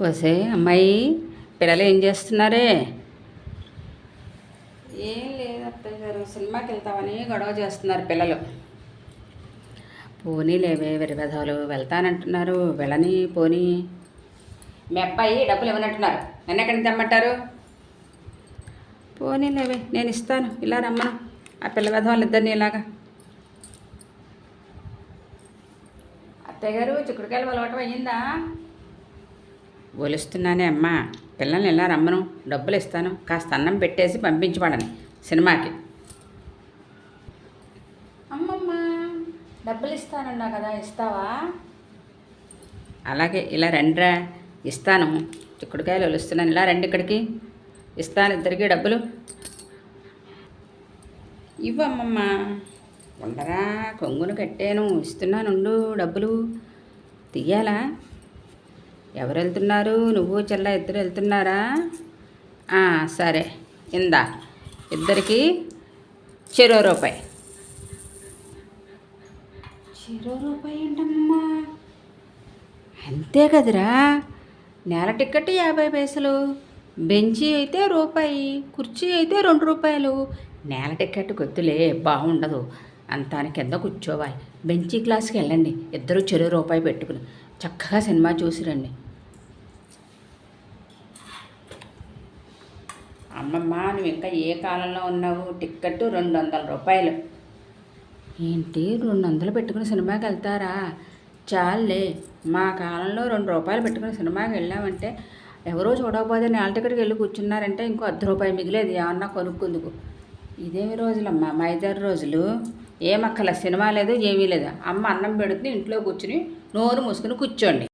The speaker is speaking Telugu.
వసే అమ్మాయి, పిల్లలు ఏం చేస్తున్నారే? ఏం లేదు అత్తయ్య గారు, సినిమాకి వెళ్తామని గొడవ చేస్తున్నారు పిల్లలు. పోనీ లేవే వెరివెధవలు, వెళ్తానంటున్నారు, వెళ్ళని పోనీ. మీ అబ్బాయి డబ్బులు ఇవ్వనంటున్నారు, నన్ను ఎక్కడి నుంచి తెమ్మంటారు? పోనీ లేవే, నేను ఇస్తాను, ఇలా రమ్మను ఆ పిల్ల వెధవాళ్ళు ఇద్దరిని ఇలాగా. అత్తయ్య గారు, చిక్కుడుకాయలు అలవాటు అయ్యిందా? ఒలుస్తున్నానే అమ్మా, పిల్లల్ని ఎలా రమ్మను, డబ్బులు ఇస్తాను, కాస్త అన్నం పెట్టేసి పంపించబడని సినిమాకి. అమ్మమ్మ, డబ్బులు ఇస్తానన్నా కదా, ఇస్తావా? అలాగే, ఇలా రండిరా, ఇస్తాను. చిక్కుడుకాయలు ఒలుస్తున్నాను, ఇలా రండి ఇక్కడికి, ఇస్తాను ఇద్దరికి డబ్బులు. ఇవ్వమ్మమ్మ, ఉండరా, కొంగును కట్టాను, ఇస్తున్నానుండు డబ్బులు. తీయాలా? ఎవరు వెళ్తున్నారు? నువ్వు చెల్ల ఇద్దరు వెళ్తున్నారా? సరే, ఇందా ఇద్దరికి చెరో రూపాయి. చెరో రూపాయి ఏంటమ్మా? అంతే కదరా, నేల టికెట్ 50 పైసలు, బెంచీ అయితే రూపాయి, కుర్చీ అయితే 2 రూపాయలు. నేల టికెట్ కొద్దులే, బాగుండదు, అంతాని కింద కూర్చోవాలి. బెంచీ క్లాస్కి వెళ్ళండి, ఇద్దరు చెరో రూపాయి పెట్టుకుని చక్కగా సినిమా చూసి రండి. అమ్మమ్మ, నువ్వు ఇంకా ఏ కాలంలో ఉన్నావు? టిక్కెట్టు 200 రూపాయలు. ఏంటి, 200 పెట్టుకుని సినిమాకి వెళ్తారా? చాలే, మా కాలంలో 2 రూపాయలు పెట్టుకుని సినిమాకి వెళ్ళామంటే ఎవరో చూడకపోతే నేల టికెట్కి వెళ్ళి కూర్చున్నారంటే ఇంకో 10 రూపాయలు మిగిలేదు ఏమన్నా కొనుక్కుందుకు. ఇదేమి రోజులమ్మా, మా 5-6 రోజులు ఏమక్కల, సినిమా లేదు ఏమీ లేదు. అమ్మ అన్నం పెడుతుంది, ఇంట్లో కూర్చుని నోరు మూసుకుని కూర్చోండి.